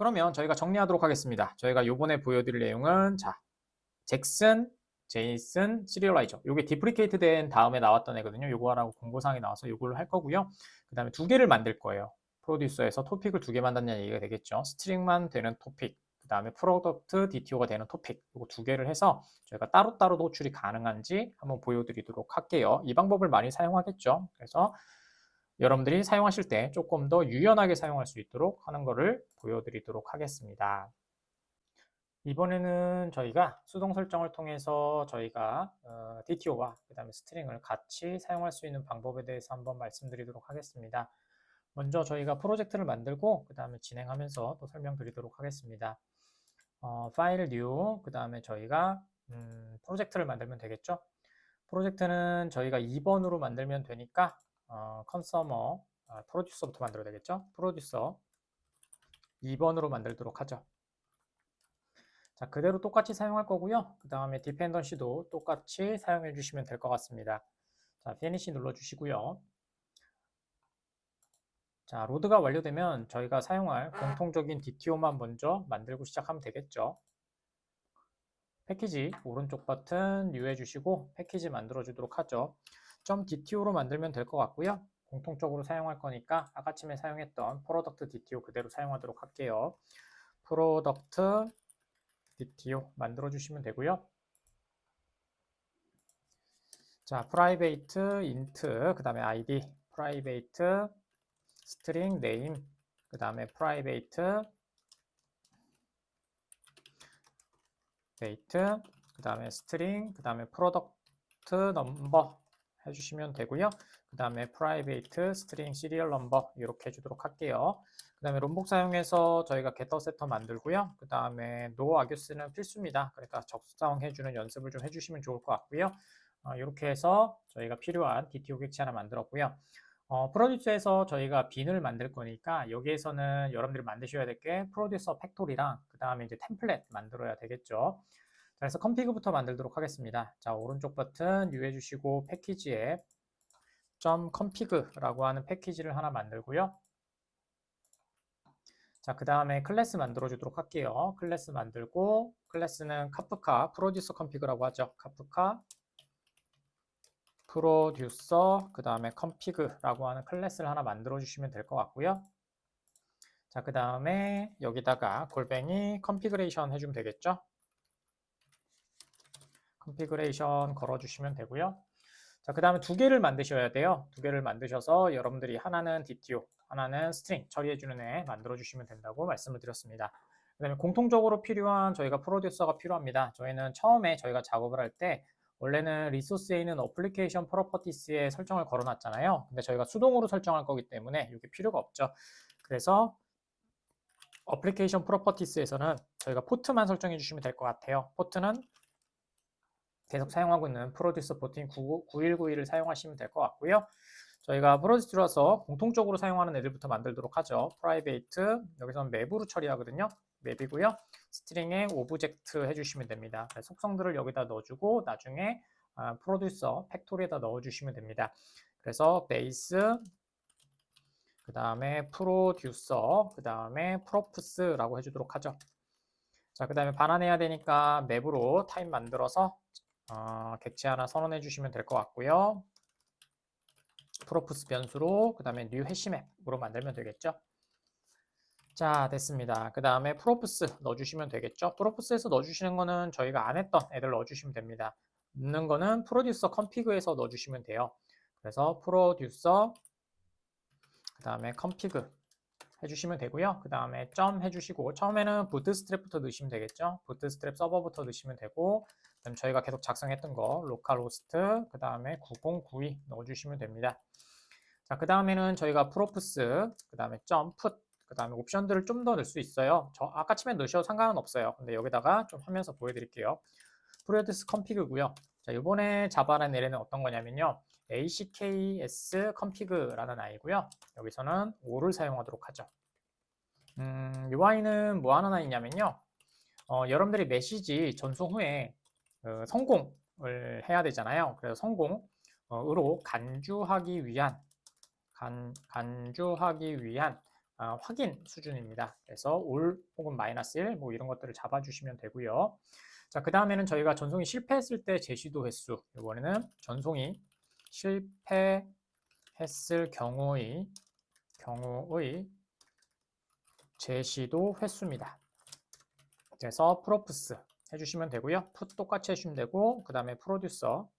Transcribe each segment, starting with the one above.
그러면 저희가 정리하도록 하겠습니다. 저희가 요번에 보여드릴 내용은 잭슨, 제이슨, 시리얼라이저. 요게 디프리케이트 된 다음에 나왔던 애거든요. 요거 하라고 공고사항이 나와서 요걸로 할 거고요. 그 다음에 두 개를 만들 거예요. 프로듀서에서 토픽을 두 개 만든다는 얘기가 되겠죠. 스트링만 되는 토픽, 그 다음에 프로덕트 DTO가 되는 토픽, 요거 두 개를 해서 저희가 따로따로 노출이 가능한지 한번 보여드리도록 할게요. 이 방법을 많이 사용하겠죠. 그래서 여러분들이 사용하실 때 조금 더 유연하게 사용할 수 있도록 하는 것을 보여드리도록 하겠습니다. 이번에는 저희가 수동 설정을 통해서 저희가 DTO와 그 다음에 스트링을 같이 사용할 수 있는 방법에 대해서 한번 말씀드리도록 하겠습니다. 먼저 저희가 프로젝트를 만들고 그 다음에 진행하면서 또 설명드리도록 하겠습니다. 파일 뉴, 그 다음에 저희가 프로젝트를 만들면 되겠죠. 프로젝트는 저희가 2번으로 만들면 되니까 컨서머, 프로듀서부터 만들어야 되겠죠. 프로듀서 2번으로 만들도록 하죠. 자, 그대로 똑같이 사용할 거고요. 그 다음에 디펜던시도 똑같이 사용해 주시면 될 것 같습니다. 자, 피니시 눌러주시고요. 자, 로드가 완료되면 저희가 사용할 공통적인 DTO만 먼저 만들고 시작하면 되겠죠. 패키지 오른쪽 버튼 뉴해 주시고 패키지 만들어 주도록 하죠. .dto로 만들면 될 것 같고요. 공통적으로 사용할 거니까 아까쯤에 사용했던 프로덕트 DTO 그대로 사용하도록 할게요. 프로덕트 DTO 만들어 주시면 되고요. 자, private int 그 다음에 id, private string name 그 다음에 private date 그 다음에 string 그 다음에 product number 해주시면 되고요. 그 다음에 private string serial number 이렇게 해주도록 할게요. 그 다음에 롬복 사용해서 저희가 getter setter 만들고요. 그 다음에 no argus는 필수입니다. 그러니까 적성해주는 연습을 좀 해주시면 좋을 것 같고요. 이렇게 해서 저희가 필요한 DTO 객체 하나 만들었고요. 프로듀서에서 저희가 빈을 만들 거니까 여기에서는 여러분들이 만드셔야 될 게 프로듀서 팩토리랑 그 다음에 이제 템플릿 만들어야 되겠죠. 자, 그래서 컴피그부터 만들도록 하겠습니다. 자, 오른쪽 버튼 뉴 해주시고 패키지에 .config라고 하는 패키지를 하나 만들고요. 자, 그 다음에 클래스 만들어 주도록 할게요. 클래스 만들고 클래스는 카프카 프로듀서 컴피그라고 하죠. 카프카 프로듀서 그 다음에 컴피그라고 하는 클래스를 하나 만들어 주시면 될 것 같고요. 자, 그 다음에 여기다가 골뱅이 컨피그레이션 해주면 되겠죠. 컨피그레이션 걸어주시면 되고요. 자, 그 다음에 두 개를 만드셔야 돼요. 두 개를 만드셔서 여러분들이 하나는 DTO, 하나는 스트링 처리해주는 애 만들어주시면 된다고 말씀을 드렸습니다. 그 다음에 공통적으로 필요한 저희가 프로듀서가 필요합니다. 저희는 처음에 저희가 작업을 할 때 원래는 리소스에 있는 어플리케이션 프로퍼티스에 설정을 걸어놨잖아요. 근데 저희가 수동으로 설정할 거기 때문에 이게 필요가 없죠. 그래서 어플리케이션 프로퍼티스에서는 저희가 포트만 설정해 주시면 될 것 같아요. 포트는 계속 사용하고 있는 프로듀서 포트인 9191을 사용하시면 될 것 같고요. 저희가 프로듀서라서 공통적으로 사용하는 애들부터 만들도록 하죠. 프라이베이트 여기서는 맵으로 처리하거든요. 맵이고요. 스트링에 오브젝트 해주시면 됩니다. 속성들을 여기다 넣어주고 나중에 프로듀서 팩토리에다 넣어주시면 됩니다. 그래서 베이스 그 다음에 프로듀서 그 다음에 프로프스라고 해주도록 하죠. 자, 그 다음에 반환해야 되니까 맵으로 타입 만들어서 객체 하나 선언해 주시면 될 것 같고요. 프로프스 변수로 그 다음에 new 해시맵으로 만들면 되겠죠. 자, 됐습니다. 그 다음에 프로프스 넣어주시면 되겠죠. 프로프스에서 넣어주시는 거는 저희가 안 했던 애들 넣어주시면 됩니다. 넣는 거는 프로듀서 컴피그에서 넣어주시면 돼요. 그래서 프로듀서 그 다음에 컴피그 해주시면 되고요. 그 다음에 점 해주시고 처음에는 부트스트랩부터 넣으시면 되겠죠. 부트스트랩 서버부터 넣으시면 되고 그다음 저희가 계속 작성했던 거 로컬 호스트 그 다음에 9092 넣어주시면 됩니다. 자, 그 다음에는 저희가 프로프스 그 다음에 점풋 그 다음에 옵션들을 좀 더 넣을 수 있어요. 저 아까쯤에 넣으셔도 상관은 없어요. 근데 여기다가 좀 하면서 보여드릴게요. 프로듀스 컴피그고요. 자, 이번에 잡아낸 애는 어떤 거냐면요. ACKS 컴피그라는 아이고요. 여기서는 5를 사용하도록 하죠. UI는 뭐 하는 아이냐면요. 여러분들이 메시지 전송 후에 성공을 해야 되잖아요. 그래서 성공으로 간주하기 위한 확인 수준입니다. 그래서 올 혹은 -1 뭐 이런 것들을 잡아주시면 되고요. 자, 그 다음에는 저희가 전송이 실패했을 때 제시도 횟수, 이번에는 전송이 실패했을 경우의 제시도 횟수입니다. 그래서 프로프스 해주시면 되고요. 풋 똑같이 해주시면 되고, 그 다음에 프로듀서,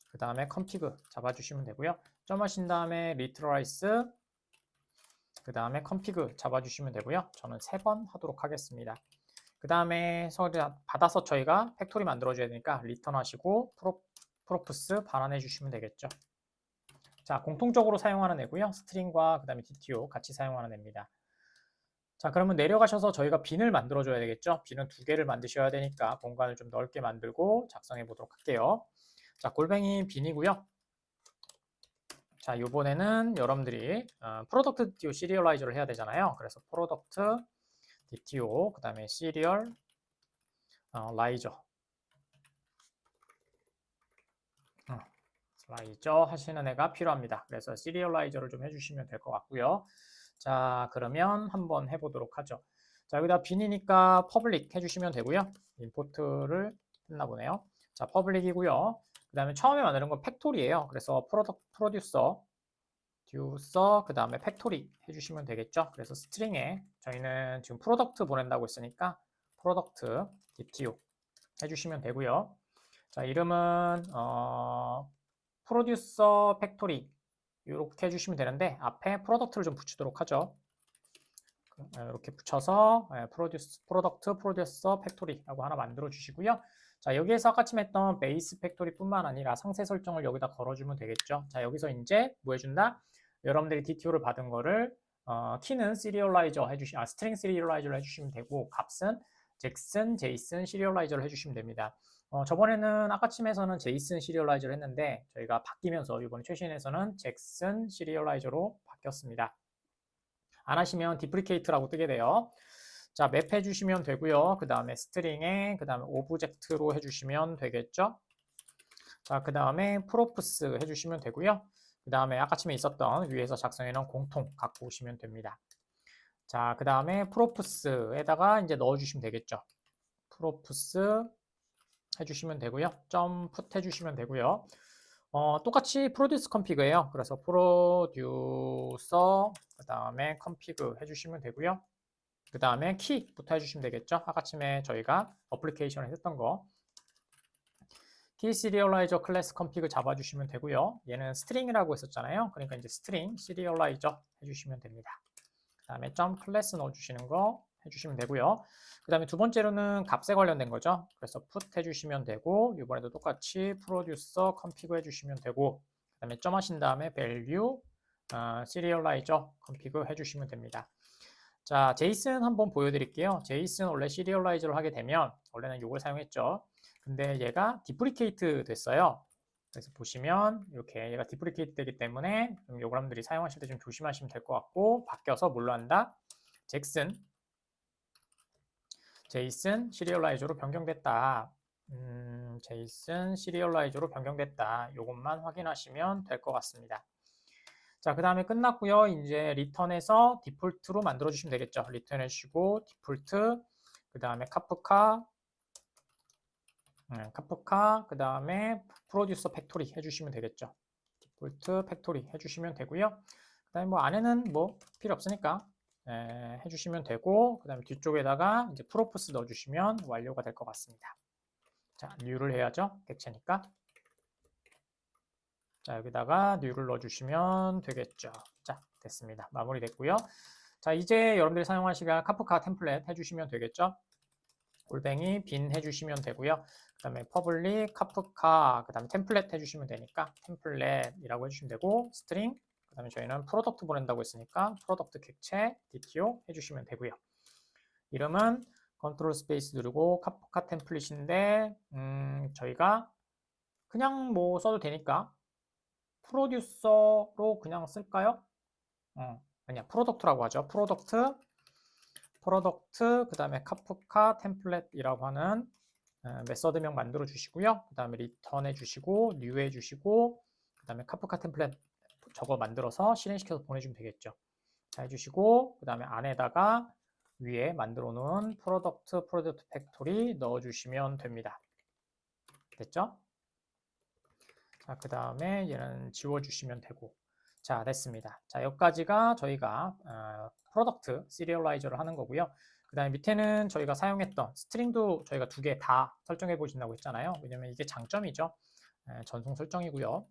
그 다음에 컨피그 잡아주시면 되고요. 점하신 다음에 리트라이스, 그 다음에 컨피그 잡아주시면 되고요. 저는 3번 하도록 하겠습니다. 그 다음에 받아서 저희가 팩토리 만들어줘야 되니까 리턴 하시고 프로프스 반환해 주시면 되겠죠. 자, 공통적으로 사용하는 애고요. 스트링과 그 다음에 DTO 같이 사용하는 애입니다. 자, 그러면 내려가셔서 저희가 빈을 만들어줘야 되겠죠. 빈은 2개를 만드셔야 되니까 공간을 좀 넓게 만들고 작성해 보도록 할게요. 자, 골뱅이 빈이고요. 자, 요번에는 여러분들이 프로덕트 DTO 시리얼라이저를 해야 되잖아요. 그래서 프로덕트 DTO, 그 다음에 시리얼 라이저 라이저 하시는 애가 필요합니다. 그래서 시리얼라이저를 좀 해주시면 될 것 같고요. 자, 그러면 한번 해보도록 하죠. 자, 여기다 빈이니까 퍼블릭 해주시면 되고요. 임포트를 했나 보네요. 자, 퍼블릭이고요. 그 다음에 처음에 만드는 건 팩토리예요. 그래서 프로듀서, 그 다음에 팩토리 해주시면 되겠죠. 그래서 스트링에 저희는 지금 프로덕트 보낸다고 했으니까 프로덕트 DTO 해주시면 되고요. 자, 이름은 프로듀서 팩토리 이렇게 해주시면 되는데 앞에 프로덕트를 좀 붙이도록 하죠. 이렇게 붙여서 프로덕트 프로듀서 팩토리라고 하나 만들어 주시고요. 자, 여기에서 아까쯤 했던 베이스 팩토리 뿐만 아니라 상세 설정을 여기다 걸어주면 되겠죠. 자, 여기서 이제 뭐 해준다? 여러분들이 DTO를 받은 거를 키는 시리얼라이저 스트링 시리얼라이저를 해주시면 되고 값은 잭슨, 제이슨 시리얼라이저를 해주시면 됩니다. 저번에는 아까쯤에서는 제이슨 시리얼라이저를 했는데 저희가 바뀌면서 이번 최신에서는 잭슨 시리얼라이저로 바뀌었습니다. 안 하시면 디프리케이트라고 뜨게 돼요. 자, 맵 해주시면 되고요. 그 다음에 스트링에 그 다음에 오브젝트로 해주시면 되겠죠. 자, 그 다음에 프로프스 해주시면 되고요. 그 다음에 아까쯤에 있었던 위에서 작성해놓은 공통 갖고 오시면 됩니다. 자, 그 다음에 프로프스에다가 이제 넣어주시면 되겠죠. 프로프스 해주시면 되고요. 점 풋 해주시면 되고요. 똑같이 프로듀스 컨피그예요. 그래서 프로듀서 그 다음에 컨피그 해주시면 되고요. 그 다음에 키부터 해주시면 되겠죠. 아까쯤에 저희가 어플리케이션을 했던 거. 키 시리얼라이저 클래스 컨피그 잡아주시면 되고요. 얘는 스트링이라고 했었잖아요. 그러니까 이제 스트링 시리얼라이저 해주시면 됩니다. 그 다음에 점 클래스 넣어주시는 거 해주시면 되고요. 그 다음에 두 번째로는 값에 관련된 거죠. 그래서 put 해주시면 되고 이번에도 똑같이 프로듀서 컨피그 해주시면 되고 그 다음에 점 하신 다음에 value 시리얼라이저 컨피그 해주시면 됩니다. 자, 제이슨 한번 보여드릴게요. 제이슨 원래 시리얼라이저를 하게 되면 원래는 이걸 사용했죠. 근데 얘가 디프리케이트 됐어요. 그래서 보시면 이렇게 얘가 디프리케이트 되기 때문에 여러분들이 사용하실 때 좀 조심하시면 될 것 같고 바뀌어서 뭘로 한다? 제이슨 시리얼라이저로 변경됐다. 제이슨 시리얼라이저로 변경됐다. 이것만 확인하시면 될 것 같습니다. 자, 그 다음에 끝났고요. 이제 리턴에서 디폴트로 만들어 주시면 되겠죠. 리턴 해주시고 디폴트, 그 다음에 카프카, 그 다음에 프로듀서 팩토리 해주시면 되겠죠. 디폴트 팩토리 해주시면 되고요. 그 다음에 뭐 안에는 뭐 필요 없으니까 해주시면 되고 그 다음에 뒤쪽에다가 이제 프로프스 넣어주시면 완료가 될 것 같습니다. 자, 뉴를 해야죠. 객체니까. 자, 여기다가 뉴를 넣어주시면 되겠죠. 자, 됐습니다. 마무리됐고요. 자, 이제 여러분들이 사용하시는 카프카 템플릿 해주시면 되겠죠. 골뱅이 빈 해주시면 되고요. 그 다음에 퍼블릭 카프카 그 다음에 템플릿 해주시면 되니까 템플릿이라고 해주시면 되고 스트링 그 다음에 저희는 프로덕트 보낸다고 했으니까 프로덕트 객체 DTO 해주시면 되고요. 이름은 컨트롤 스페이스 누르고 카프카 템플릿인데 저희가 그냥 뭐 써도 되니까 프로듀서로 그냥 쓸까요? 그냥 프로덕트라고 하죠. 프로덕트 그 다음에 카프카 템플릿이라고 하는 메서드명 만들어 주시고요. 그 다음에 리턴 해주시고 뉴 해주시고 그 다음에 카프카 템플릿 저거 만들어서 실행시켜서 보내주면 되겠죠. 자, 해주시고 그 다음에 안에다가 위에 만들어 놓은 프로덕트 팩토리 넣어주시면 됩니다. 됐죠? 자, 그 다음에 얘는 지워주시면 되고. 자, 됐습니다. 자, 여기까지가 저희가 프로덕트 시리얼라이저를 하는 거고요. 그 다음에 밑에는 저희가 사용했던 스트링도 저희가 두 개 다 설정해 보신다고 했잖아요. 왜냐면 이게 장점이죠. 전송 설정이고요.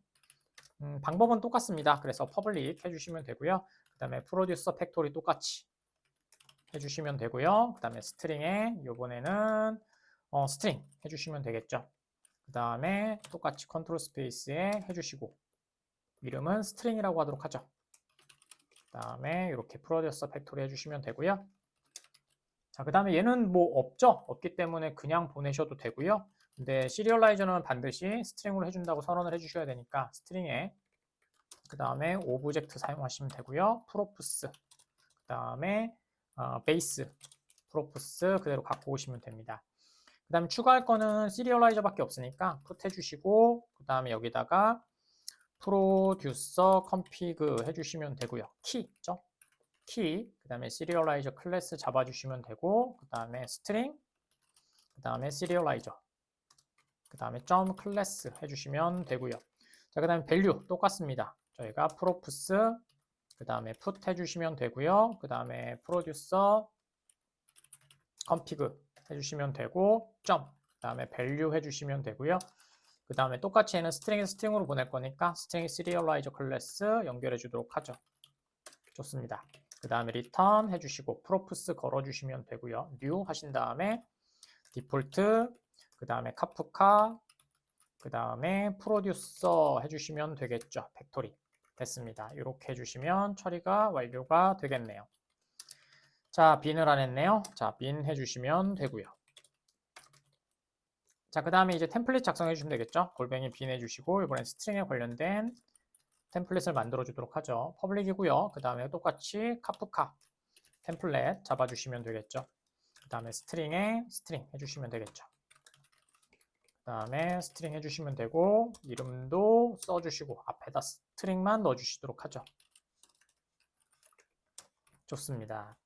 방법은 똑같습니다. 그래서 퍼블릭 해주시면 되고요. 그 다음에 프로듀서 팩토리 똑같이 해주시면 되고요. 그 다음에 스트링에 요번에는 스트링 해주시면 되겠죠. 그 다음에 똑같이 컨트롤 스페이스에 해주시고 이름은 스트링이라고 하도록 하죠. 그 다음에 이렇게 프로듀서 팩토리 해주시면 되고요. 자, 그 다음에 얘는 뭐 없죠? 없기 때문에 그냥 보내셔도 되고요. 근데 시리얼라이저는 반드시 스트링으로 해준다고 선언을 해주셔야 되니까 스트링에 그 다음에 오브젝트 사용하시면 되고요. 프로프스 그 다음에 베이스 프로프스 그대로 갖고 오시면 됩니다. 그 다음에 추가할 거는 시리얼라이저밖에 없으니까 풋 해주시고 그 다음에 여기다가 프로듀서 컴피그 해주시면 되고요. 키 있죠? 키, 그 다음에 시리얼라이저 클래스 잡아주시면 되고 그 다음에 스트링, 그 다음에 시리얼라이저, 그 다음에 점 클래스 해주시면 되고요. 자, 그 다음에 밸류 똑같습니다. 저희가 프로프스, 그 다음에 풋 해주시면 되고요. 그 다음에 프로듀서 컴피그 해주시면 되고 점, 그 다음에 밸류 해주시면 되고요. 그 다음에 똑같이 얘는 스트링에서 스트링으로 보낼 거니까 스트링 시리얼라이저 클래스 연결해 주도록 하죠. 좋습니다. 그 다음에 리턴 해주시고 프로프스 걸어주시면 되고요. new 하신 다음에 디폴트, 그 다음에 카프카, 그 다음에 프로듀서 해주시면 되겠죠. 팩토리 됐습니다. 이렇게 해주시면 처리가 완료가 되겠네요. 자, 빈을 안 했네요. 자, 빈 해주시면 되고요. 자, 그 다음에 이제 템플릿 작성해 주시면 되겠죠. 골뱅이 빈 해주시고 이번엔 스트링에 관련된 템플릿을 만들어 주도록 하죠. 퍼블릭이고요. 그 다음에 똑같이 카프카 템플릿 잡아주시면 되겠죠. 그 다음에 스트링에 스트링 해주시면 되겠죠. 그 다음에 스트링 해주시면 되고 이름도 써주시고 앞에다 스트링만 넣어주시도록 하죠. 좋습니다.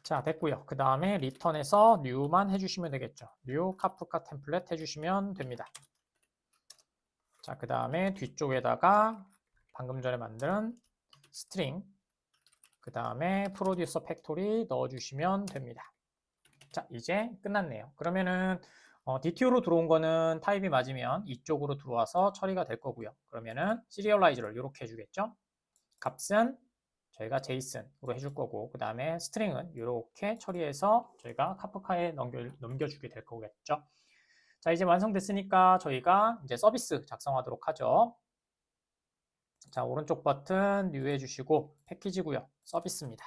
자, 됐고요. 그 다음에 리턴에서 new만 해주시면 되겠죠. new 카프카 템플릿 해주시면 됩니다. 자, 그 다음에 뒤쪽에다가 방금 전에 만든 스트링, 그 다음에 프로듀서 팩토리 넣어주시면 됩니다. 자, 이제 끝났네요. 그러면은 DTO로 들어온 거는 타입이 맞으면 이쪽으로 들어와서 처리가 될 거고요. 그러면은 시리얼라이저를 이렇게 해주겠죠. 값은 저희가 제이슨으로 해줄 거고 그 다음에 스트링은 이렇게 처리해서 저희가 카프카에 넘겨주게 될 거겠죠. 자, 이제 완성됐으니까 저희가 이제 서비스 작성하도록 하죠. 자, 오른쪽 버튼 뉴 해주시고 패키지고요. 서비스입니다.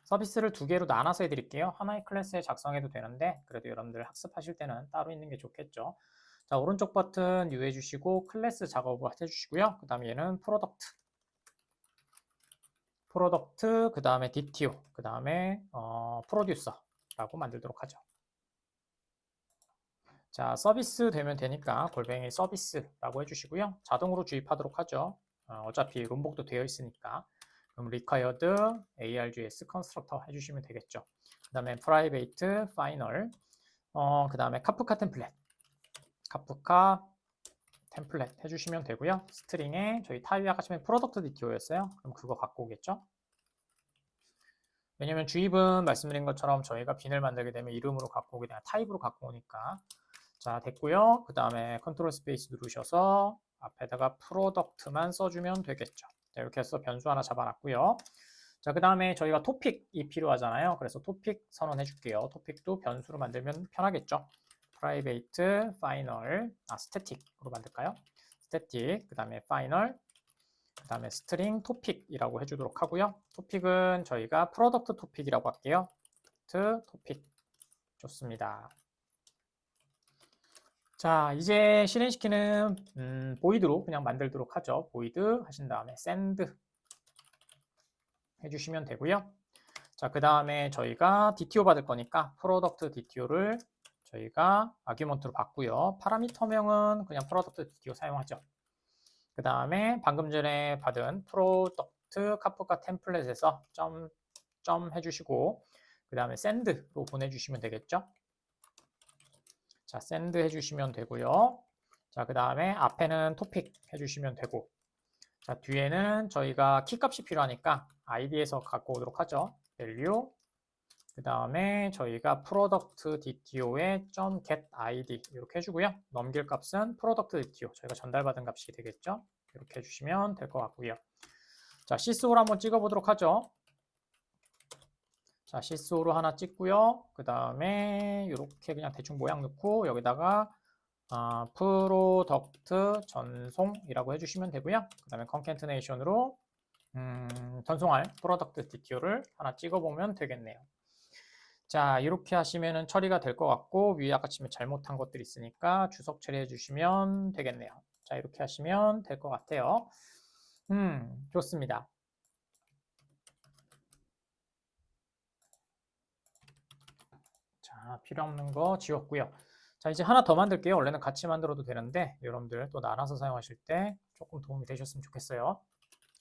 서비스를 두 개로 나눠서 해드릴게요. 하나의 클래스에 작성해도 되는데 그래도 여러분들 학습하실 때는 따로 있는 게 좋겠죠. 자, 오른쪽 버튼 뉴 해주시고 클래스 작업을 해주시고요. 그 다음에 얘는 프로덕트, 그 다음에 DTO, 그 다음에 프로듀서라고 만들도록 하죠. 자, 서비스 되면 되니까 골뱅이 서비스라고 해주시고요. 자동으로 주입하도록 하죠. 어차피 롬복도 되어 있으니까. 그럼 required args constructor 해주시면 되겠죠. 그 다음에 private final, 그 다음에 카프카 템플릿, 카프카 템플릿 해주시면 되고요. 스트링에 저희 타입이 아까 처음에 프로덕트 DTO였어요. 그럼 그거 갖고 오겠죠. 왜냐면 주입은 말씀드린 것처럼 저희가 빈을 만들게 되면 이름으로 갖고 오게 되나 타입으로 갖고 오니까. 자, 됐고요. 그 다음에 컨트롤 스페이스 누르셔서 앞에다가 프로덕트만 써주면 되겠죠. 자, 이렇게 해서 변수 하나 잡아놨고요. 자, 그 다음에 저희가 토픽이 필요하잖아요. 그래서 토픽 선언해 줄게요. 토픽도 변수로 만들면 편하겠죠. private final, static으로 만들까요? static, 그 다음에 final, 그 다음에 string topic이라고 해주도록 하고요. 토픽은 저희가 product topic이라고 할게요. topic. 좋습니다. 자, 이제 실행시키는 보이드로 그냥 만들도록 하죠. 보이드 하신 다음에 send 해주시면 되고요. 자, 그 다음에 저희가 DTO 받을 거니까 product DTO를 저희가 아규먼트로 받고요. 파라미터명은 그냥 product DTO 사용하죠. 그 다음에 방금 전에 받은 product 프로덕트 카프카 템플릿에서 점 해주시고 그 다음에 send로 보내주시면 되겠죠. 자, send 해주시면 되고요. 자, 그 다음에 앞에는 토픽 해주시면 되고, 자, 뒤에는 저희가 키값이 필요하니까 id에서 갖고 오도록 하죠. value, 그 다음에 저희가 product dto에 .get id 이렇게 해주고요. 넘길 값은 product dto, 저희가 전달받은 값이 되겠죠. 이렇게 해주시면 될 것 같고요. 자, sys로 한번 찍어보도록 하죠. 자, sys로 하나 찍고요. 그 다음에 이렇게 그냥 대충 모양 넣고 여기다가 프로덕트 전송이라고 해주시면 되고요. 그 다음에 컨캐트네이션으로 전송할 프로덕트 dto를 하나 찍어보면 되겠네요. 자, 이렇게 하시면 처리가 될 것 같고 위에 아까 치면 잘못한 것들이 있으니까 주석 처리해 주시면 되겠네요. 자, 이렇게 하시면 될 것 같아요. 좋습니다. 자, 필요 없는 거 지웠고요. 자, 이제 하나 더 만들게요. 원래는 같이 만들어도 되는데 여러분들 또 나눠서 사용하실 때 조금 도움이 되셨으면 좋겠어요.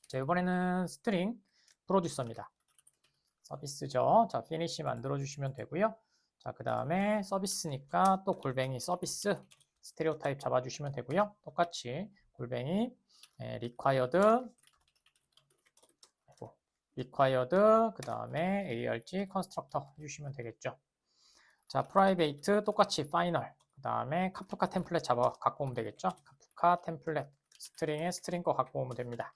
자, 이번에는 스트링 프로듀서입니다. 서비스죠. 자, finish 만들어 주시면 되고요. 자, 그 다음에 서비스니까 또 골뱅이 서비스 스테레오 타입 잡아주시면 되고요. 똑같이 골뱅이 required 그 다음에 arg constructor 해주시면 되겠죠. 자, private 똑같이 final 그 다음에 카프카 템플릿 잡아 갖고 오면 되겠죠. 카프카 템플릿 스트링에 스트링 거 갖고 오면 됩니다.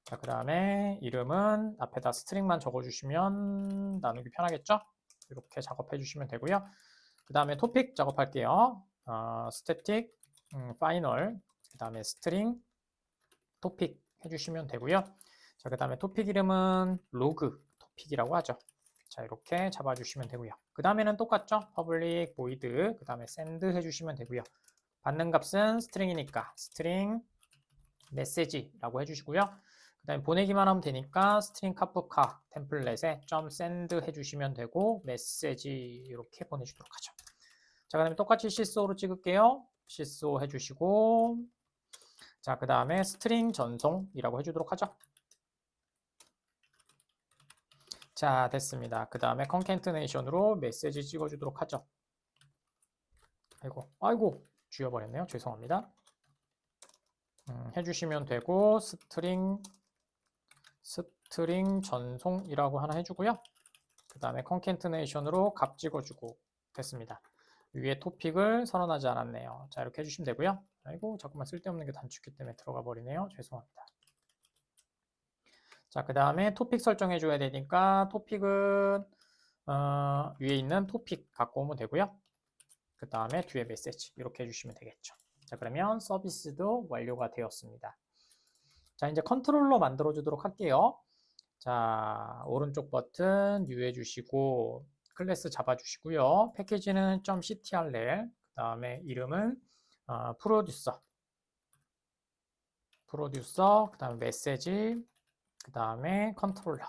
자, 그 다음에 이름은 앞에다 스트링만 적어주시면 나누기 편하겠죠. 이렇게 작업해 주시면 되고요. 그 다음에 토픽 작업할게요. static final 그 다음에 string 토픽 해주시면 되고요. 자, 그 다음에 토픽 이름은 로그 토픽이라고 하죠. 자, 이렇게 잡아주시면 되고요. 그 다음에는 똑같죠. public void 그 다음에 send 해주시면 되고요. 받는 값은 string이니까 string message라고 해주시고요. 그 다음에 보내기만 하면 되니까 string 카프카 템플릿에 .send 해주시면 되고 message 이렇게 보내주도록 하죠. 자, 그 다음에 똑같이 sys로 찍을게요. sys 해주시고 자, 그 다음에 string 전송이라고 해주도록 하죠. 자, 됐습니다. 그 다음에 컨캐트네이션으로 메시지 찍어주도록 하죠. 아이고, 지워버렸네요. 죄송합니다. 해주시면 되고 스트링 전송이라고 하나 해주고요. 그 다음에 컨캐트네이션으로 값 찍어주고 됐습니다. 위에 토픽을 선언하지 않았네요. 자, 이렇게 해주시면 되고요. 아이고, 자꾸만 쓸데없는 게 단축키 때문에 들어가 버리네요. 죄송합니다. 자, 그 다음에 토픽 설정해 줘야 되니까 토픽은 위에 있는 토픽 갖고 오면 되고요. 그 다음에 뒤에 메시지 이렇게 해주시면 되겠죠. 자, 그러면 서비스도 완료가 되었습니다. 자, 이제 컨트롤러 만들어 주도록 할게요. 자, 오른쪽 버튼 뉴 해주시고 클래스 잡아주시고요. 패키지는 .ctrl 그 다음에 이름은 프로듀서 그 다음에 메시지 그 다음에 컨트롤러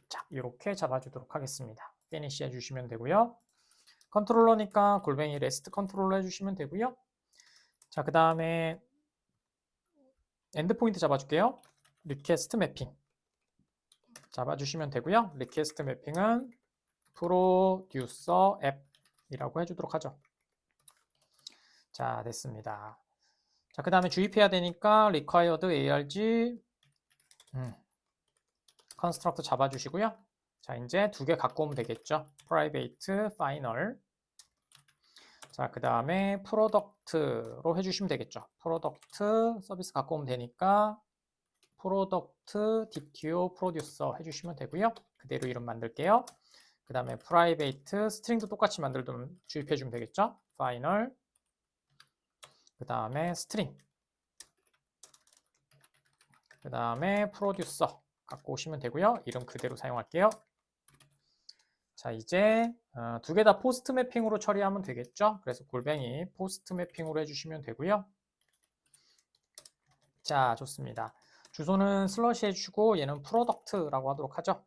자, 이렇게 잡아주도록 하겠습니다. 피니시 해주시면 되고요. 컨트롤러니까 골뱅이 레스트 컨트롤러 해주시면 되고요. 자, 그 다음에 엔드포인트 잡아줄게요. 리퀘스트 매핑 잡아주시면 되고요. 리퀘스트 매핑은 프로듀서 앱이라고 해주도록 하죠. 자, 됐습니다. 자, 그 다음에 주입해야 되니까 required arg construct 잡아주시고요. 자, 이제 두 개 갖고 오면 되겠죠. private final 자, 그 다음에 프로덕트로 해주시면 되겠죠. 프로덕트 서비스 갖고 오면 되니까 프로덕트 dto 프로듀서 해주시면 되고요. 그대로 이름 만들게요. 그 다음에 private 스트링도 똑같이 만들면 주입해주면 되겠죠. final 그 다음에 string 그 다음에 프로듀서 갖고 오시면 되고요. 이름 그대로 사용할게요. 자, 이제 두 개 다 포스트 매핑으로 처리하면 되겠죠. 그래서 골뱅이 포스트 매핑으로 해주시면 되고요. 자, 좋습니다. 주소는 슬러시 해주시고 얘는 프로덕트라고 하도록 하죠.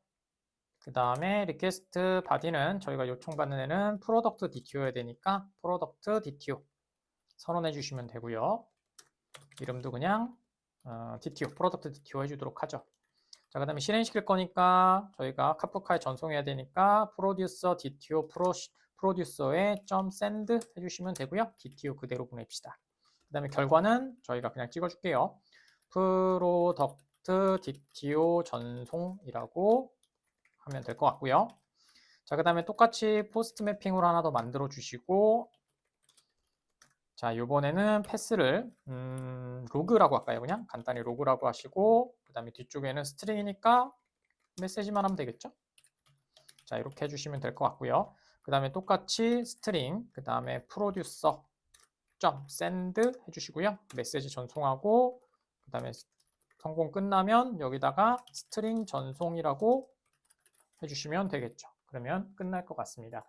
그 다음에 리퀘스트 바디는 저희가 요청받는 애는 프로덕트 dto여야 되니까 프로덕트 dto 선언해 주시면 되고요. 이름도 그냥 DTO, 프로덕트 DTO 해주도록 하죠. 자, 그 다음에 실행시킬 거니까 저희가 카프카에 전송해야 되니까 프로듀서 DTO 프로듀서에 .send 해주시면 되고요. DTO 그대로 보냅시다. 그 다음에 결과는 저희가 그냥 찍어줄게요. 프로덕트 DTO 전송이라고 하면 될 것 같고요. 자, 그 다음에 똑같이 포스트 매핑으로 하나 더 만들어 주시고, 자, 요번에는 패스를 로그라고 할까요? 그냥 간단히 로그라고 하시고, 그 다음에 뒤쪽에는 스트링이니까 메시지만 하면 되겠죠? 자, 이렇게 해주시면 될 것 같고요. 그 다음에 똑같이 스트링, 그 다음에 프로듀서 send 해주시고요. 메시지 전송하고, 그 다음에 성공 끝나면 여기다가 스트링 전송이라고 해주시면 되겠죠. 그러면 끝날 것 같습니다.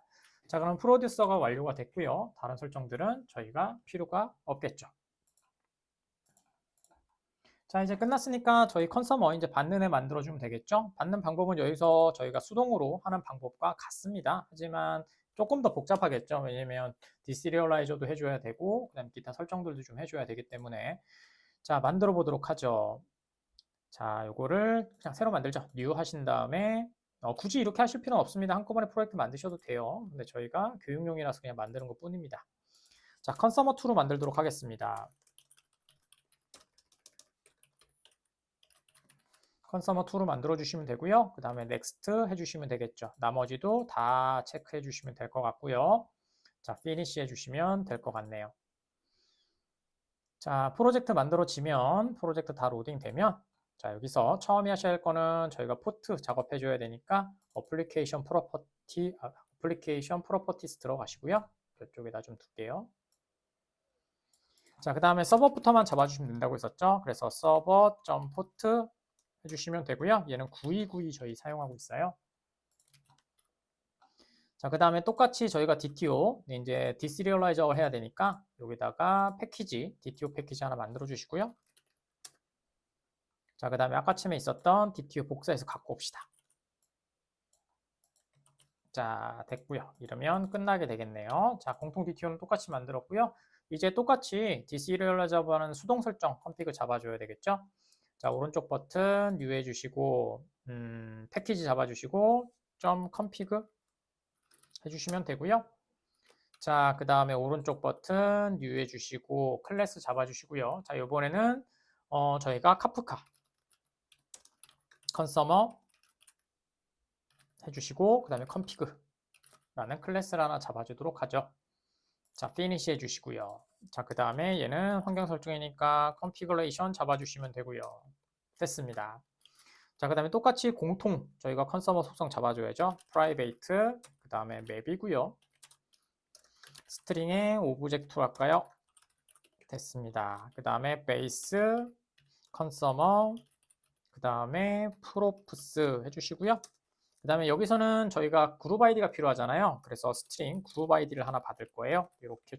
자, 그럼 프로듀서가 완료가 됐고요. 다른 설정들은 저희가 필요가 없겠죠. 자, 이제 끝났으니까 저희 컨서머 이제 받는 애 만들어주면 되겠죠. 받는 방법은 여기서 저희가 수동으로 하는 방법과 같습니다. 하지만 조금 더 복잡하겠죠. 왜냐면 디시리얼라이저도 해줘야 되고 그다음 기타 설정들도 좀 해줘야 되기 때문에 자, 만들어 보도록 하죠. 자, 요거를 그냥 새로 만들죠. 뉴 하신 다음에 굳이 이렇게 하실 필요는 없습니다. 한꺼번에 프로젝트 만드셔도 돼요. 근데 저희가 교육용이라서 그냥 만드는 것 뿐입니다. 자, 컨서머 2로 만들도록 하겠습니다. 컨서머 2로 만들어 주시면 되고요. 그 다음에 넥스트 해주시면 되겠죠. 나머지도 다 체크해 주시면 될 것 같고요. 자, 피니시 해주시면 될 것 같네요. 자, 프로젝트 만들어지면 프로젝트 다 로딩 되면 자, 여기서 처음에 하셔야 할 거는 저희가 포트 작업해 줘야 되니까 어플리케이션 프로퍼티스 들어가시고요. 이쪽에다 좀 둘게요. 자, 그 다음에 서버부터만 잡아주시면 된다고 했었죠. 그래서 서버.port 해주시면 되고요. 얘는 9292 저희 사용하고 있어요. 자, 그 다음에 똑같이 저희가 DTO, 이제 디시리얼라이저 해야 되니까 여기다가 패키지, DTO 패키지 하나 만들어 주시고요. 자, 그 다음에 아까쯤에 있었던 DTO 복사해서 갖고 옵시다. 자, 됐고요. 이러면 끝나게 되겠네요. 자, 공통 DTO는 똑같이 만들었고요. 이제 똑같이 디시리얼라이저하는 수동 설정 컴피그 잡아줘야 되겠죠. 자, 오른쪽 버튼 뉴 해주시고 패키지 잡아주시고 .config 해주시면 되고요. 자, 그 다음에 오른쪽 버튼 뉴 해주시고 클래스 잡아주시고요. 자, 이번에는 저희가 카프카 컨서머 해주시고 그 다음에 config라는 클래스를 하나 잡아주도록 하죠. 자, finish 해주시고요. 자, 그 다음에 얘는 환경 설정이니까 configuration 잡아주시면 되고요. 됐습니다. 자, 그 다음에 똑같이 공통 저희가 컨서머 속성 잡아줘야죠. private 그 다음에 map이고요. 스트링에 오브젝트 할까요? 됐습니다. 그 다음에 base 컨서머 그 다음에 props 해주시고요. 그 다음에 여기서는 저희가 그룹 아이디가 필요하잖아요. 그래서 스트링 그룹 아이디를 하나 받을 거예요. 이렇게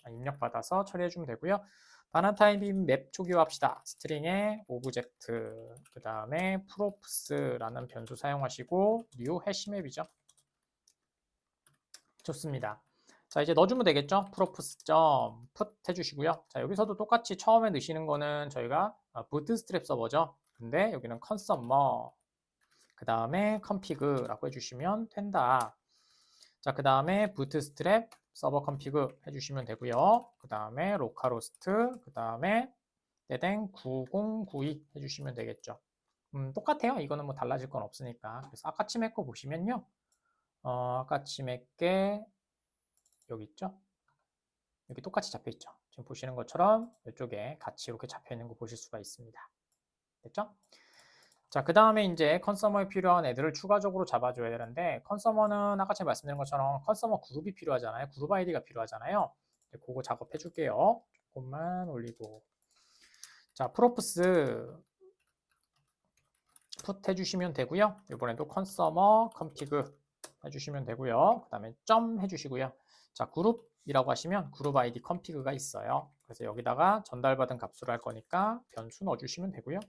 입력받아서 처리해주면 되고요. 바나 타입인 맵 초기화합시다. 스트링에 오브젝트 그 다음에 props라는 변수 사용하시고 new 해시맵이죠. 좋습니다. 자, 이제 넣어주면 되겠죠. props.put 해주시고요. 자, 여기서도 똑같이 처음에 넣으시는 거는 저희가 부트스트랩 서버죠. 근데 여기는 컨서머 그 다음에 config라고 해주시면 된다. 자, 그 다음에 부트스트랩 서버 config 해주시면 되고요. 그 다음에 로컬호스트, 그 다음에 땡 9092 해주시면 되겠죠. 똑같아요. 이거는 뭐 달라질 건 없으니까. 그래서 아까침에 거 보시면요. 아까침에 게 여기 있죠. 여기 똑같이 잡혀 있죠. 지금 보시는 것처럼 이쪽에 같이 이렇게 잡혀 있는 거 보실 수가 있습니다. 됐죠? 자, 그 다음에 이제 컨서머에 필요한 애들을 추가적으로 잡아줘야 되는데 컨서머는 아까 제가 말씀드린 것처럼 컨서머 그룹이 필요하잖아요. 그룹 아이디가 필요하잖아요. 그거 작업해 줄게요. 조금만 올리고 자, 프로프스 풋 해주시면 되고요. 이번에도 컨서머 config 해주시면 되고요. 그 다음에 점 해주시고요. 자, 그룹이라고 하시면 그룹 아이디 config가 있어요. 그래서 여기다가 전달받은 값으로 할 거니까 변수 넣어주시면 되고요.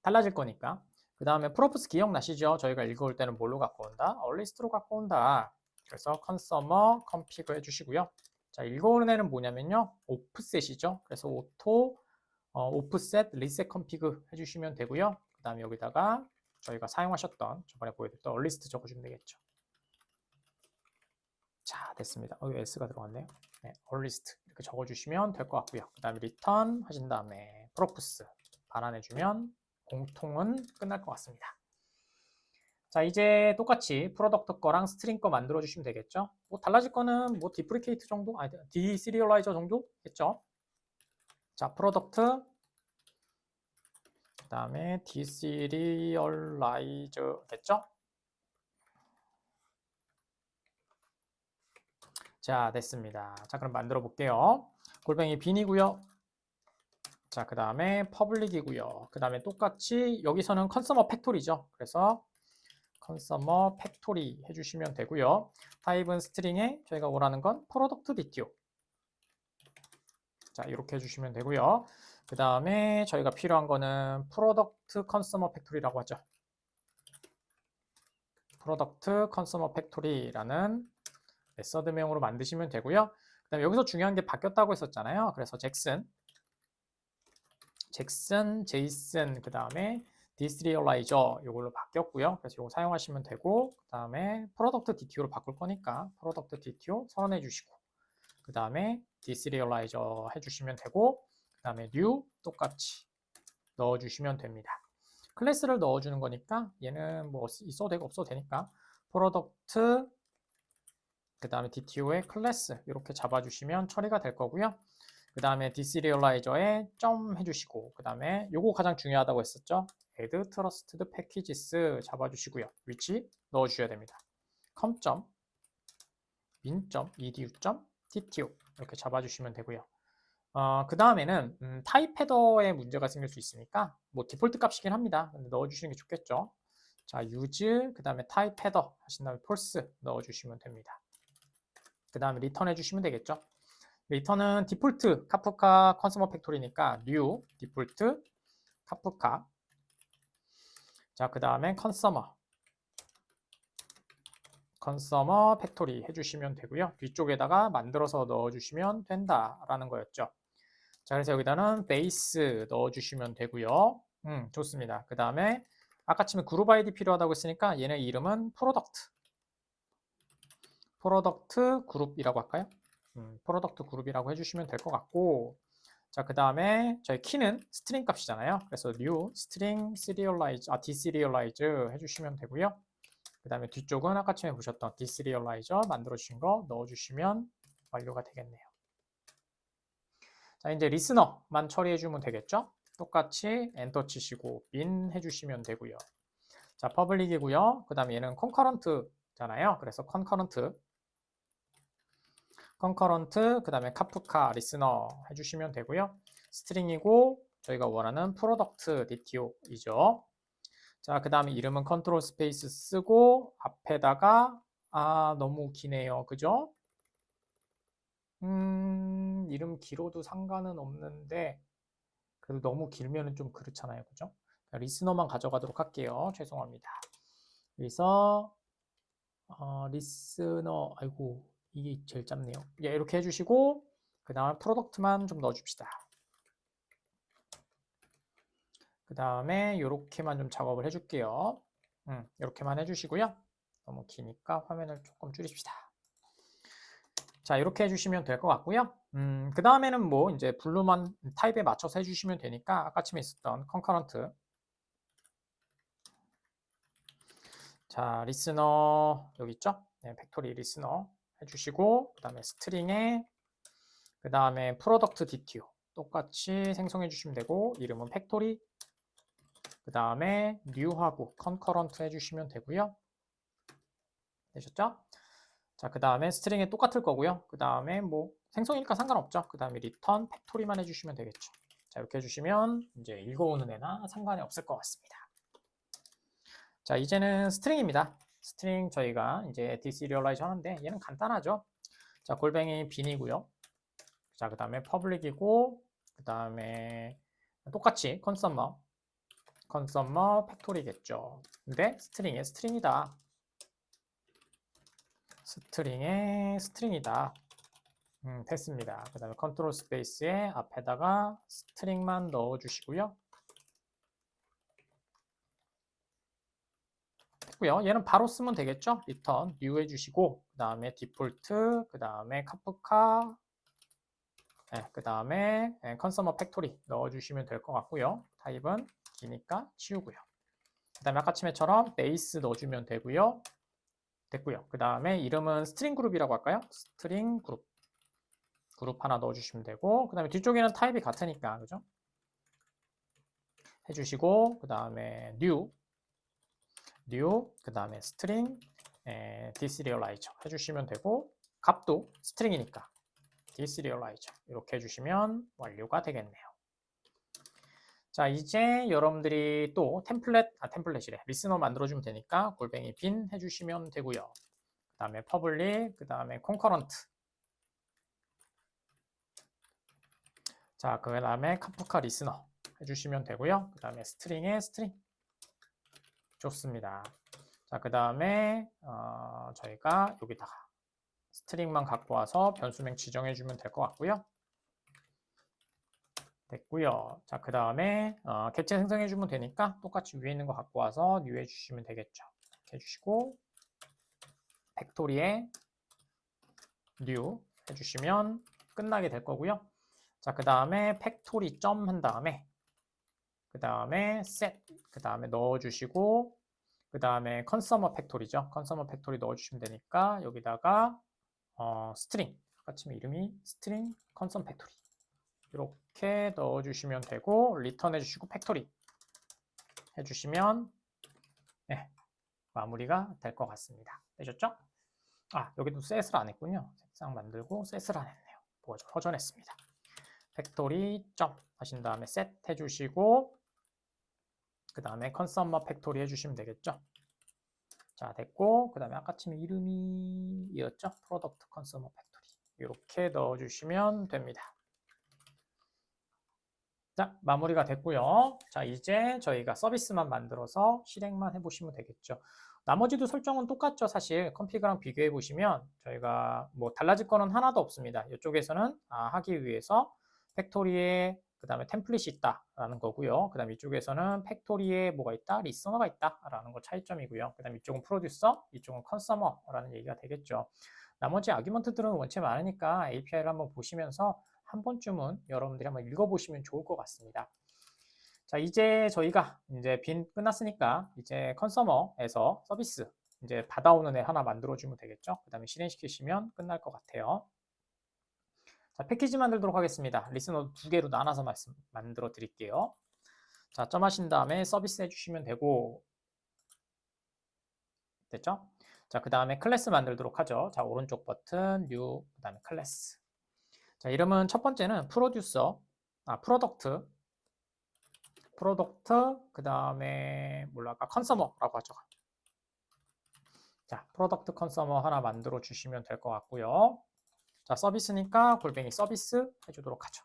달라질 거니까. 그 다음에 프로프스 기억나시죠? 저희가 읽어올 때는 뭘로 갖고 온다? 얼리스트로 갖고 온다. 그래서 컨서머 config 해주시고요. 자, 읽어오는 애는 뭐냐면요. 오프셋이죠. 그래서 오토 오프셋 리셋 컨피그 해주시면 되고요. 그 다음에 여기다가 저희가 사용하셨던 저번에 보여드렸던 얼리스트 적어주면 되겠죠. 자, 됐습니다. S가 들어갔네요. 네, 얼리스트 이렇게 적어주시면 될 것 같고요. 그 다음에 리턴 하신 다음에 프로프스 반환해주면 공통은 끝날 것 같습니다. 자, 이제 똑같이 프로덕트 거랑 스트링 거 만들어 주시면 되겠죠. 뭐 달라질 거는 뭐 디프리케이트 정도, 아니 디시리얼라이저 정도겠죠. 자, 프로덕트 그 다음에 디시리얼라이저겠죠. 자, 됐습니다. 자, 그럼 만들어 볼게요. 골뱅이 빈이고요. 자, 그 다음에 퍼블릭이고요. 그 다음에 똑같이 여기서는 컨서머 팩토리죠. 그래서 컨서머 팩토리 해주시면 되고요. 타입은 스트링에 저희가 원하는 건 프로덕트 DTO. 자, 이렇게 해주시면 되고요. 그 다음에 저희가 필요한 거는 프로덕트 컨서머 팩토리라고 하죠. 프로덕트 컨서머 팩토리라는 메서드명으로 만드시면 되고요. 그 다음에 여기서 중요한 게 바뀌었다고 했었잖아요. 그래서 잭슨, 제이슨, 그 다음에 디스리얼라이저 이걸로 바뀌었고요. 그래서 이거 사용하시면 되고, 그 다음에 프로덕트 DTO로 바꿀 거니까 프로덕트 DTO 선언해 주시고, 그 다음에 디스리얼라이저 해주시면 되고, 그 다음에 new 똑같이 넣어주시면 됩니다. 클래스를 넣어주는 거니까 얘는 뭐 있어도 되고 없어도 되니까 프로덕트 그 다음에 DTO의 클래스 이렇게 잡아주시면 처리가 될 거고요. 그 다음에 디시리얼라이저에 점 해주시고 그 다음에 요거 가장 중요하다고 했었죠. add trusted packages 잡아주시고요. 위치 넣어주셔야 됩니다. com. min.edu.tto 이렇게 잡아주시면 되고요. 그 다음에는 타입 헤더에 문제가 생길 수 있으니까 뭐 디폴트 값이긴 합니다. 근데 넣어주시는 게 좋겠죠. 자, use 그 다음에 타입 헤더 하신 다음에 false 넣어주시면 됩니다. 그 다음에 리턴 해주시면 되겠죠. 리턴은 디폴트 카프카 컨서머 팩토리니까 new 디폴트 카프카. 자, 그 다음에 컨서머 팩토리 해주시면 되고요. 뒤쪽에다가 만들어서 넣어주시면 된다라는 거였죠. 자, 그래서 여기다는 베이스 넣어주시면 되고요. 좋습니다. 그 다음에 아까 치면 그룹 아이디 필요하다고 했으니까 얘네 이름은 프로덕트 그룹이라고 할까요? 프로덕트 그룹이라고 해주시면 될 것 같고, 자, 그 다음에 저희 키는 스트링 값이잖아요. 그래서 new string serialize, deserialize 해주시면 되고요. 그 다음에 뒤쪽은 아까 처음에 보셨던 deserializer 만들어 주신 거 넣어주시면 완료가 되겠네요. 자, 이제 리스너만 처리해 주면 되겠죠? 똑같이 엔터 치시고 bin 해주시면 되고요. 자, 퍼블릭이고요. 그 다음에 얘는 concurrent잖아요. 그래서 concurrent 그 다음에 카프카 리스너 해주시면 되고요. 스트링이고 저희가 원하는 프로덕트 DTO이죠. 자, 그 다음에 이름은 컨트롤 스페이스 쓰고 앞에다가 너무 기네요. 그죠? 이름 길어도 상관은 없는데 그래도 너무 길면은 좀 그렇잖아요. 그죠? 리스너만 가져가도록 할게요. 죄송합니다. 그래서 리스너 아이고 이게 제일 짧네요. 이렇게 해주시고 그 다음에 프로덕트만 좀 넣어줍시다. 그 다음에 이렇게만 좀 작업을 해줄게요. 이렇게만 해주시고요. 너무 기니까 화면을 조금 줄입시다. 자, 이렇게 해주시면 될 것 같고요. 그 다음에는 뭐 이제 블루만 타입에 맞춰서 해주시면 되니까 아까쯤에 있었던 concurrent. 자, 리스너 여기 있죠? 네, 팩토리 리스너 해주시고 그 다음에 스트링에 그 다음에 프로덕트 DTO 똑같이 생성해 주시면 되고 이름은 팩토리 그 다음에 new하고 concurrent 해주시면 되고요. 되셨죠? 자, 그 다음에 스트링에 똑같을 거고요. 그 다음에 뭐 생성이니까 상관없죠. 그 다음에 return 팩토리만 해주시면 되겠죠. 자, 이렇게 해주시면 이제 읽어오는 애나 상관이 없을 것 같습니다. 자, 이제는 스트링입니다. 스트링 저희가 이제 deserialize 하는데 얘는 간단하죠. 자, 골뱅이 bin이고요. 자, 그 다음에 public이고 그 다음에 똑같이 컨서머 팩토리겠죠. 근데 스트링에 스트링이다. 스트링에 스트링이다. 됐습니다. 그 다음에 컨트롤 스페이스에 앞에다가 스트링만 넣어주시고요. 됐고요. 얘는 바로 쓰면 되겠죠? 리턴 new 해주시고 그 다음에 디폴트, 그 다음에 카프카, 네, 그 다음에 컨서머 팩토리 넣어주시면 될 것 같고요. 타입은 기니까 치우고요. 그 다음에 아까 침해처럼 베이스 넣어주면 되고요. 됐고요. 그 다음에 이름은 스트링 그룹이라고 할까요? 스트링 그룹. 그룹 하나 넣어주시면 되고 그 다음에 뒤쪽에는 타입이 같으니까 그죠? 해주시고 그 다음에 new 그 다음에 string deserializer 해주시면 되고 값도 스트링이니까 deserializer 이렇게 해주시면 완료가 되겠네요. 자, 이제 여러분들이 또 템플릿이래. 리스너 만들어주면 되니까 골뱅이 빈 해주시면 되고요. 그 다음에 public, 그 다음에 concurrent. 자, 그 다음에 카프카 리스너 해주시면 되고요. 그 다음에 스트링에 스트링. 좋습니다. 자, 그 다음에 저희가 여기다가 스트링만 갖고 와서 변수명 지정해주면 될 것 같고요. 됐고요. 자, 그 다음에 객체 생성해주면 되니까 똑같이 위에 있는 거 갖고 와서 new 해주시면 되겠죠. 이렇게 해주시고 팩토리에 new 해주시면 끝나게 될 거고요. 자, 그 다음에 팩토리 점 한 다음에 그 다음에 set 그 다음에 넣어주시고 그 다음에 컨서머 팩토리죠. 컨서머 팩토리 넣어주시면 되니까 여기다가 스트링 아까 치면 이름이 스트링 컨서머 팩토리 이렇게 넣어주시면 되고 리턴 해주시고 팩토리 해주시면 네, 마무리가 될 것 같습니다. 되셨죠? 아, 여기도 셋을 안 했군요. 색상 만들고 셋을 안 했네요. 뭐가 좀 허전했습니다. 팩토리 점 하신 다음에 셋 해주시고 그 다음에 컨서머 팩토리 해주시면 되겠죠. 자, 됐고 그 다음에 아까 치면 이름이 이었죠. 프로덕트 컨서머 팩토리 이렇게 넣어주시면 됩니다. 자, 마무리가 됐고요. 자, 이제 저희가 서비스만 만들어서 실행만 해보시면 되겠죠. 나머지도 설정은 똑같죠. 사실 컴피그랑 비교해 보시면 저희가 뭐 달라질 거는 하나도 없습니다. 이쪽에서는 하기 위해서 팩토리에 그 다음에 템플릿이 있다라는 거고요. 그 다음에 이쪽에서는 팩토리에 뭐가 있다? 리서너가 있다라는 거 차이점이고요. 그 다음에 이쪽은 프로듀서, 이쪽은 컨서머라는 얘기가 되겠죠. 나머지 아규먼트들은 원체 많으니까 API를 한번 보시면서 한 번쯤은 여러분들이 한번 읽어보시면 좋을 것 같습니다. 자, 이제 저희가 이제 빈 끝났으니까 이제 컨서머에서 서비스 이제 받아오는 애 하나 만들어주면 되겠죠. 그 다음에 실행시키시면 끝날 것 같아요. 자, 패키지 만들도록 하겠습니다. 리스너 두 개로 나눠서 만들어 드릴게요. 자, 점하신 다음에 서비스 해주시면 되고 됐죠? 자, 그 다음에 클래스 만들도록 하죠. 자, 오른쪽 버튼 뉴 그 다음에 클래스. 자, 이름은 첫 번째는 프로덕트, 그 다음에 뭘까 컨서머라고 하죠. 자, 프로덕트 컨서머 하나 만들어 주시면 될 것 같고요. 자, 서비스니까 골뱅이 서비스 해주도록 하죠.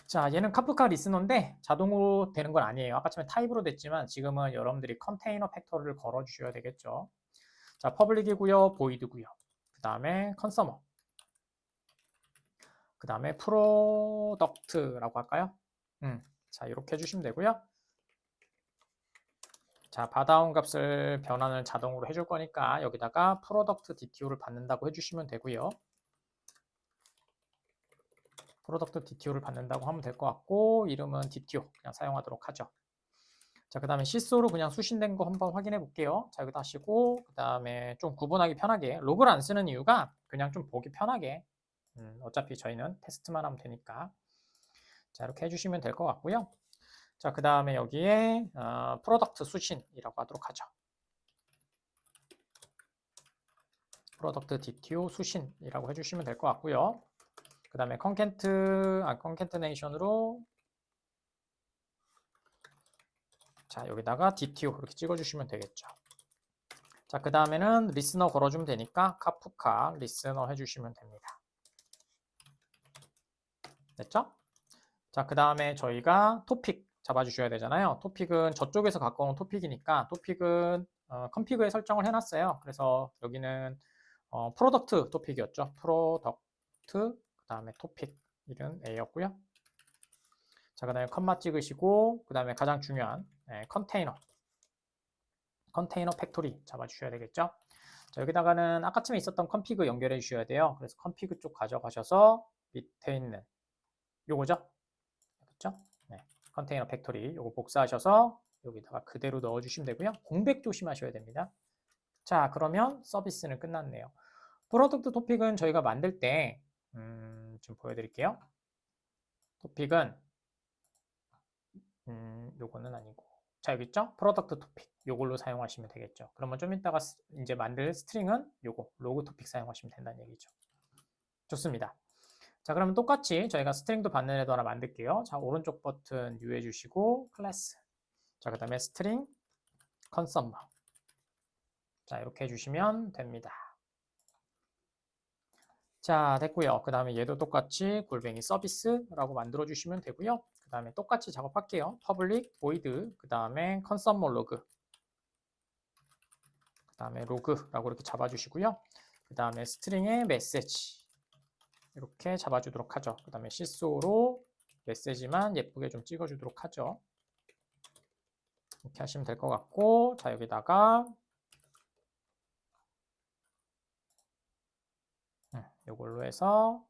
자, 얘는 카프카 리스너인데 자동으로 되는 건 아니에요. 아까 처음에 타입으로 됐지만 지금은 여러분들이 컨테이너 팩터를 걸어 주셔야 되겠죠. 자, 퍼블릭이고요, 보이드고요. 그 다음에 컨서머. 그 다음에 프로덕트라고 할까요? 자, 이렇게 해주시면 되고요. 자, 받아온 값을 변환을 자동으로 해줄 거니까 여기다가 프로덕트 DTO를 받는다고 해주시면 되고요. 프로덕트 DTO를 받는다고 하면 될 것 같고 이름은 DTO 그냥 사용하도록 하죠. 자, 그 다음에 시소로 그냥 수신된 거 한번 확인해 볼게요. 자, 여기다 하시고 그 다음에 좀 구분하기 편하게 로그를 안 쓰는 이유가 그냥 좀 보기 편하게 어차피 저희는 테스트만 하면 되니까 자, 이렇게 해주시면 될 것 같고요. 자, 그 다음에 여기에 프로덕트 수신이라고 하도록 하죠. 프로덕트 DTO 수신이라고 해주시면 될 것 같고요. 그 다음에 컨캔트네이션으로 자, 여기다가 DTO 이렇게 찍어주시면 되겠죠. 자, 그 다음에는 리스너 걸어주면 되니까 카프카 리스너 해주시면 됩니다. 됐죠? 자, 그 다음에 저희가 토픽 잡아주셔야 되잖아요. 토픽은 저쪽에서 갖고 온 토픽이니까 토픽은 컴피그에 설정을 해놨어요. 그래서 여기는 프로덕트 토픽이었죠. 프로덕트 그 다음에 토픽 이런 A였고요. 자, 그 다음에 컴마 찍으시고 그 다음에 가장 중요한 컨테이너 팩토리 잡아주셔야 되겠죠. 자, 여기다가는 아까쯤에 있었던 컴피그 연결해 주셔야 돼요. 그래서 컴피그 쪽 가져가셔서 밑에 있는 요거죠. 그렇죠? 네. 컨테이너 팩토리 요거 복사하셔서 여기다가 그대로 넣어주시면 되고요. 공백 조심하셔야 됩니다. 자, 그러면 서비스는 끝났네요. 프로덕트 토픽은 저희가 만들 때 좀 보여드릴게요. 토픽은 요거는 아니고 자, 여기 있죠? 프로덕트 토픽 요걸로 사용하시면 되겠죠. 그러면 좀 이따가 이제 만들 스트링은 요거 로그 토픽 사용하시면 된다는 얘기죠. 좋습니다. 자, 그러면 똑같이 저희가 스트링도 받는 애도 하나 만들게요. 자, 오른쪽 버튼 U 해주시고 클래스. 자, 그 다음에 스트링 컨썸머. 자, 이렇게 해주시면 됩니다. 자, 됐고요. 그 다음에 얘도 똑같이 골뱅이 서비스라고 만들어 주시면 되고요. 그 다음에 똑같이 작업할게요. public void 그 다음에 consumer log 그 다음에 log라고 이렇게 잡아주시고요. 그 다음에 스트링의 메시지 이렇게 잡아주도록 하죠. 그 다음에 sys로 메시지만 예쁘게 좀 찍어주도록 하죠. 이렇게 하시면 될 것 같고, 자, 여기다가 이걸로 해서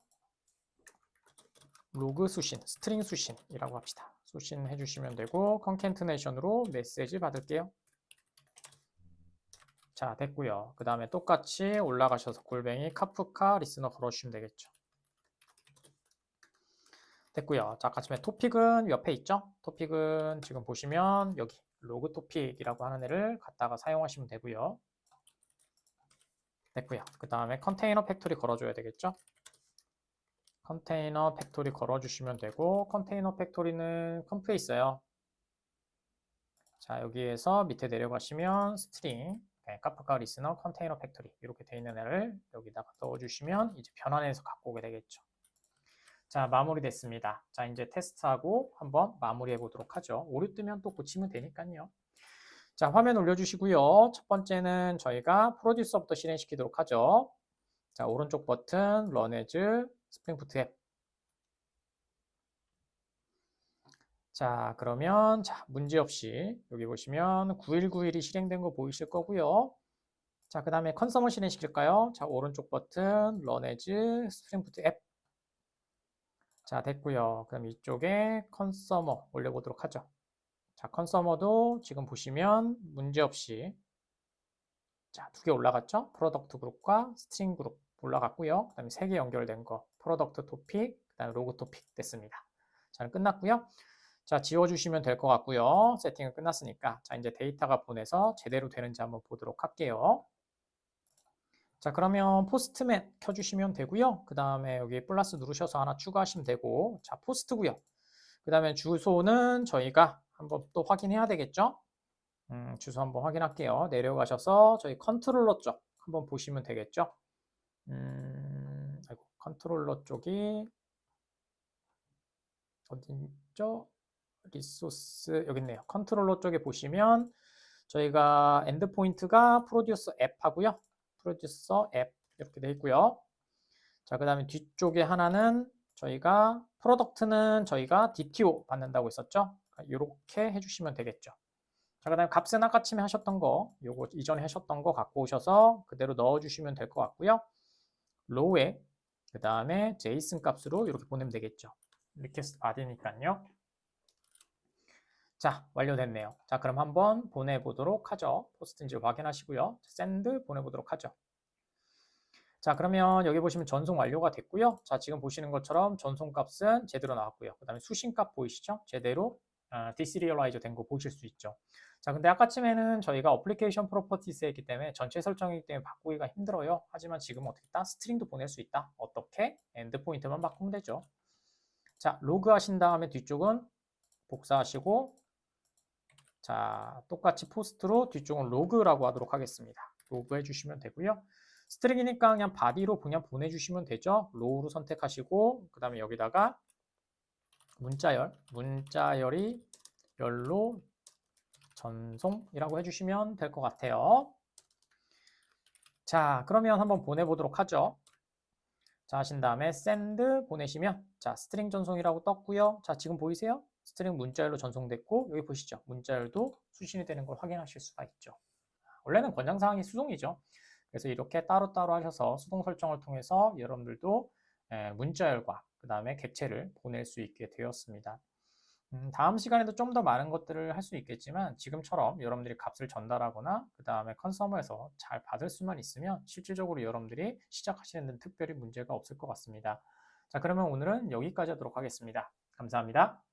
로그 수신, 스트링 수신이라고 합시다. 수신 해주시면 되고 컨캔트네이션으로 메시지 받을게요. 자, 됐고요. 그 다음에 똑같이 올라가셔서 골뱅이 카프카 리스너 걸어주시면 되겠죠. 됐고요. 자, 아까 전에 토픽은 옆에 있죠? 토픽은 지금 보시면 여기 로그 토픽이라고 하는 애를 갖다가 사용하시면 되고요. 됐고요. 그 다음에 컨테이너 팩토리 걸어줘야 되겠죠? 컨테이너 팩토리 걸어주시면 되고 컨테이너 팩토리는 컴프에 있어요. 자, 여기에서 밑에 내려가시면 스트링 카프카 리스너 컨테이너 팩토리 이렇게 되어 있는 애를 여기다가 넣어주시면 이제 변환해서 갖고 오게 되겠죠. 자, 마무리됐습니다. 자, 이제 테스트하고 한번 마무리해 보도록 하죠. 오류 뜨면 또 고치면 되니까요. 자, 화면 올려주시고요. 첫 번째는 저희가 프로듀서부터 실행시키도록 하죠. 자, 오른쪽 버튼 Run as Spring Boot App. 자, 그러면 자, 문제없이 여기 보시면 9191이 실행된 거 보이실 거고요. 자, 그 다음에 컨서머 실행시킬까요? 자, 오른쪽 버튼 Run as Spring Boot App. 자, 됐고요. 그럼 이쪽에 컨서머 올려보도록 하죠. 자, 컨서머도 지금 보시면 문제없이 자, 2개 올라갔죠? 프로덕트 그룹과 스트링 그룹 올라갔고요. 그 다음에 3개 연결된 거 프로덕트 토픽, 그 다음에 로그 토픽 됐습니다. 자, 끝났고요. 자, 지워주시면 될 것 같고요. 세팅은 끝났으니까 자, 이제 데이터가 보내서 제대로 되는지 한번 보도록 할게요. 자, 그러면 포스트맨 켜주시면 되고요. 그 다음에 여기 플러스 누르셔서 하나 추가하시면 되고 자, 포스트고요. 그 다음에 주소는 저희가 한번 또 확인해야 되겠죠? 주소 한번 확인할게요. 내려가셔서 저희 컨트롤러 쪽 한번 보시면 되겠죠? 아이고, 컨트롤러 쪽이 어디 있죠? 리소스 여기 있네요. 컨트롤러 쪽에 보시면 저희가 엔드포인트가 프로듀서 앱 하고요. 프로듀서 앱 이렇게 되어 있고요. 자, 그 다음에 뒤쪽에 하나는 저희가 프로덕트는 저희가 DTO 받는다고 했었죠. 이렇게 해주시면 되겠죠. 자, 그 다음에 값은 아까쯤에 하셨던 거, 요거 이전에 하셨던 거 갖고 오셔서 그대로 넣어주시면 될 것 같고요. row에 그 다음에 JSON 값으로 이렇게 보내면 되겠죠. request add니까요. 자, 완료됐네요. 자, 그럼 한번 보내보도록 하죠. 포스트인지 확인하시고요. send 보내보도록 하죠. 자, 그러면 여기 보시면 전송 완료가 됐고요. 자, 지금 보시는 것처럼 전송 값은 제대로 나왔고요. 그 다음에 수신 값 보이시죠? 제대로 디시리얼라이저 된 거 보실 수 있죠. 자, 근데 아까쯤에는 저희가 어플리케이션 프로퍼티스에 있기 때문에 전체 설정이기 때문에 바꾸기가 힘들어요. 하지만 지금은 어떻게 있다? 스트링도 보낼 수 있다. 어떻게? 엔드포인트만 바꾸면 되죠. 자, 로그 하신 다음에 뒤쪽은 복사하시고 자, 똑같이 포스트로 뒤쪽은 로그라고 하도록 하겠습니다. 로그 해주시면 되고요. 스트링이니까 그냥 바디로 그냥 보내주시면 되죠. 로우로 선택하시고 그 다음에 여기다가 문자열이 열로 전송이라고 해주시면 될 것 같아요. 자, 그러면 한번 보내보도록 하죠. 자, 하신 다음에 send 보내시면 자, 스트링 전송이라고 떴고요. 자, 지금 보이세요? 스트링 문자열로 전송됐고 여기 보시죠. 문자열도 수신이 되는 걸 확인하실 수가 있죠. 원래는 권장사항이 수동이죠. 그래서 이렇게 따로따로 하셔서 수동 설정을 통해서 여러분들도 문자열과 그 다음에 객체를 보낼 수 있게 되었습니다. 다음 시간에도 좀 더 많은 것들을 할 수 있겠지만 지금처럼 여러분들이 값을 전달하거나 그 다음에 컨서머에서 잘 받을 수만 있으면 실질적으로 여러분들이 시작하시는 데는 특별히 문제가 없을 것 같습니다. 자, 그러면 오늘은 여기까지 하도록 하겠습니다. 감사합니다.